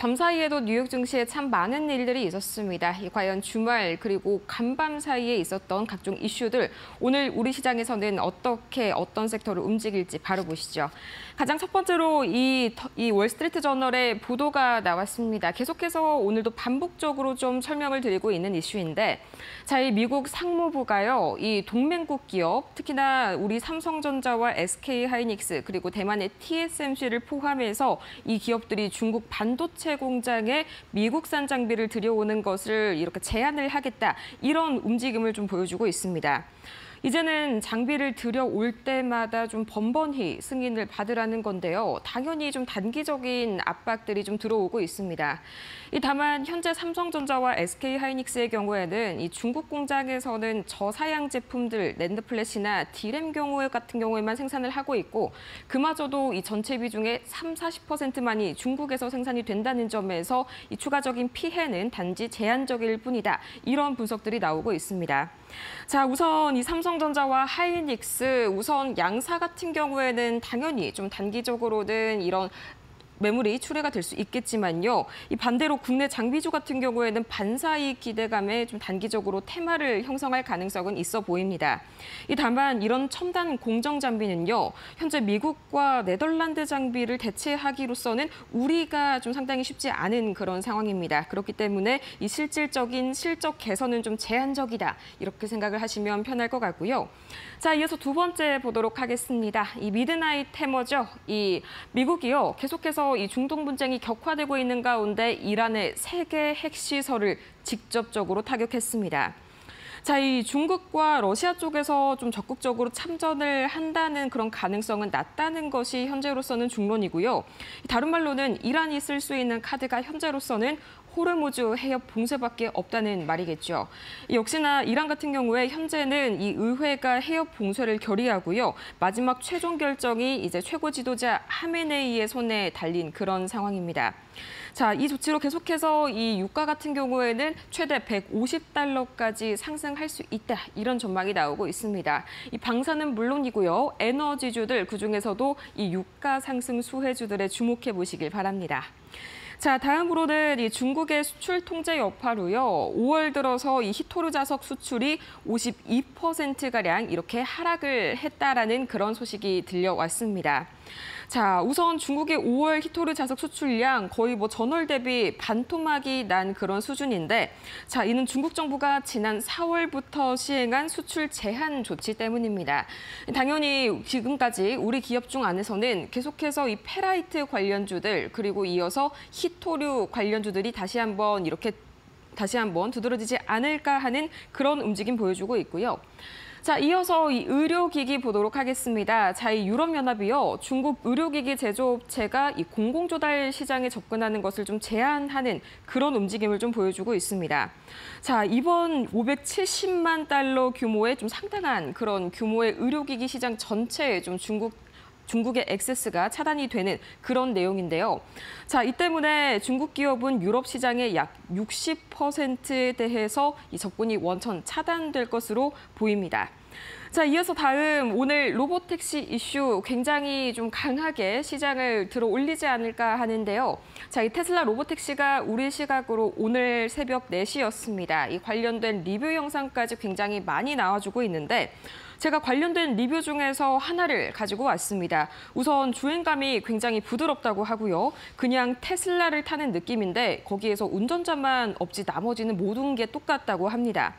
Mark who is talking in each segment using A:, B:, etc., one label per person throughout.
A: 밤사이에도 뉴욕 증시에 참 많은 일들이 있었습니다. 과연 주말 그리고 간밤 사이에 있었던 각종 이슈들, 오늘 우리 시장에서는 어떤 섹터를 움직일지 바로 보시죠. 가장 첫 번째로 이 월스트리트 저널의 보도가 나왔습니다. 계속해서 오늘도 반복적으로 좀 설명을 드리고 있는 이슈인데, 자, 이 미국 상무부가요, 이 동맹국 기업, 특히나 우리 삼성전자와 SK하이닉스 그리고 대만의 TSMC를 포함해서 이 기업들이 중국 반도체 공장에 미국산 장비를 들여오는 것을 이렇게 제한을 하겠다, 이런 움직임을 좀 보여주고 있습니다. 이제는 장비를 들여올 때마다 좀 번번이 승인을 받으라는 건데요. 당연히 좀 단기적인 압박들이 좀 들어오고 있습니다. 다만 현재 삼성전자와 SK하이닉스의 경우에는 이 중국 공장에서는 저사양 제품들, 낸드 플래시나 D램 같은 경우에만 생산을 하고 있고, 그마저도 이 전체 비중의 30~40%만이 중국에서 생산이 된다는 점에서 이 추가적인 피해는 단지 제한적일 뿐이다, 이런 분석들이 나오고 있습니다. 자, 우선 이 삼성전자와 하이닉스, 우선 양사 같은 경우에는 당연히 좀 단기적으로는 이런 매물이 출회가 될 수 있겠지만요. 이 반대로 국내 장비주 같은 경우에는 반사이익 기대감에 좀 단기적으로 테마를 형성할 가능성은 있어 보입니다. 다만 이런 첨단 공정 장비는요, 현재 미국과 네덜란드 장비를 대체하기로서는 우리가 좀 상당히 쉽지 않은 그런 상황입니다. 그렇기 때문에 이 실질적인 실적 개선은 좀 제한적이다, 이렇게 생각을 하시면 편할 것 같고요. 자, 이어서 두 번째 보도록 하겠습니다. 이 미드나잇 해머죠. 이 미국이요, 계속해서 이 중동 분쟁이 격화되고 있는 가운데 이란의 3개 핵시설을 직접적으로 타격했습니다. 자, 이 중국과 러시아 쪽에서 좀 적극적으로 참전을 한다는 그런 가능성은 낮다는 것이 현재로서는 중론이고요. 다른 말로는 이란이 쓸 수 있는 카드가 현재로서는 호르무즈 해협 봉쇄밖에 없다는 말이겠죠. 역시나 이란 같은 경우에 현재는 이 의회가 해협 봉쇄를 결의하고요. 마지막 최종 결정이 이제 최고 지도자 하메네이의 손에 달린 그런 상황입니다. 자, 이 조치로 계속해서 이 유가 같은 경우에는 최대 150달러까지 상승할 수 있다, 이런 전망이 나오고 있습니다. 이 방사는 물론이고요, 에너지주들, 그중에서도 이 유가 상승 수혜주들에 주목해 보시길 바랍니다. 자, 다음으로는 이 중국의 수출 통제 여파로요, 5월 들어서 이 히토르 자석 수출이 52%가량 이렇게 하락을 했다라는 그런 소식이 들려왔습니다. 자, 우선 중국의 5월 히토르 자석 수출량 거의 전월 대비 반토막이 난 그런 수준인데, 자, 이는 중국 정부가 지난 4월부터 시행한 수출 제한 조치 때문입니다. 당연히 지금까지 우리 기업 중 안에서는 계속해서 이 페라이트 관련주들, 그리고 이어서 히토류 관련주들이 다시 한번 두드러지지 않을까 하는 그런 움직임 보여주고 있고요. 자, 이어서 이 의료기기 보도록 하겠습니다. 자, 이 유럽연합이요, 중국 의료기기 제조업체가 이 공공조달 시장에 접근하는 것을 좀 제한하는 그런 움직임을 좀 보여주고 있습니다. 자, 이번 570만 달러 규모의 좀 상당한 그런 규모의 의료기기 시장 전체에 좀 중국의 액세스가 차단이 되는 그런 내용인데요. 자, 이 때문에 중국 기업은 유럽 시장의 약 60%에 대해서 이 접근이 원천 차단될 것으로 보입니다. 자, 이어서 다음, 오늘 로보택시 이슈 굉장히 좀 강하게 시장을 들어 올리지 않을까 하는데요. 자, 이 테슬라 로보택시가 우리 시각으로 오늘 새벽 4시였습니다. 이 관련된 리뷰 영상까지 굉장히 많이 나와주고 있는데, 제가 관련된 리뷰 중에서 하나를 가지고 왔습니다. 우선 주행감이 굉장히 부드럽다고 하고요. 그냥 테슬라를 타는 느낌인데 거기에서 운전자만 없지 나머지는 모든 게 똑같다고 합니다.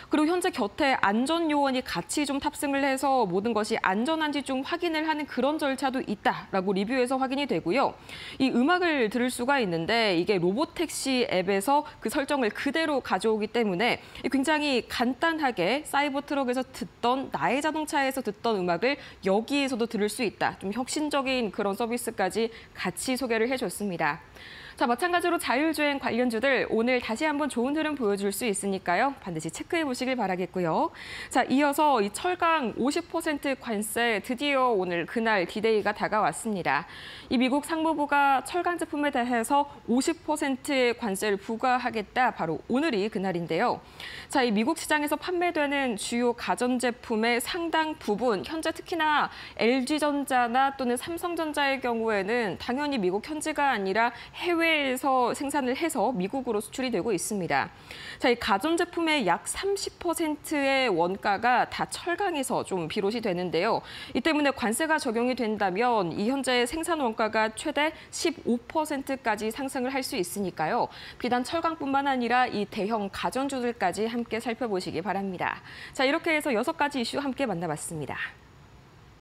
A: 그리고 현재 곁에 안전 요원이 같이 좀 탑승을 해서 모든 것이 안전한지 좀 확인을 하는 그런 절차도 있다라고 리뷰에서 확인이 되고요. 이 음악을 들을 수가 있는데 이게 로보택시 앱에서 그 설정을 그대로 가져오기 때문에 굉장히 간단하게 사이버 트럭에서 듣던, 나의 자동차에서 듣던 음악을 여기에서도 들을 수 있다. 좀 혁신적인 그런 서비스까지 같이 소개를 해줬습니다. 자, 마찬가지로 자율주행 관련주들 오늘 다시 한번 좋은 흐름 보여줄 수 있으니까요. 반드시 체크해 보시길 바라겠고요. 자, 이어서 이 철강 50% 관세 드디어 오늘 그날 디데이가 다가왔습니다. 이 미국 상무부가 철강 제품에 대해서 50%의 관세를 부과하겠다. 바로 오늘이 그날인데요. 자, 이 미국 시장에서 판매되는 주요 가전제품의 상당 부분, 현재 특히나 LG전자나 또는 삼성전자의 경우에는 당연히 미국 현지가 아니라 해외 해외에서 생산을 해서 미국으로 수출이 되고 있습니다. 자, 이 가전제품의 약 30%의 원가가 다 철강에서 좀 비롯이 되는데요. 이 때문에 관세가 적용이 된다면 이 현재 생산 원가가 최대 15%까지 상승을 할 수 있으니까요. 비단 철강뿐만 아니라 이 대형 가전주들까지 함께 살펴보시기 바랍니다. 자, 이렇게 해서 6가지 이슈 함께 만나봤습니다.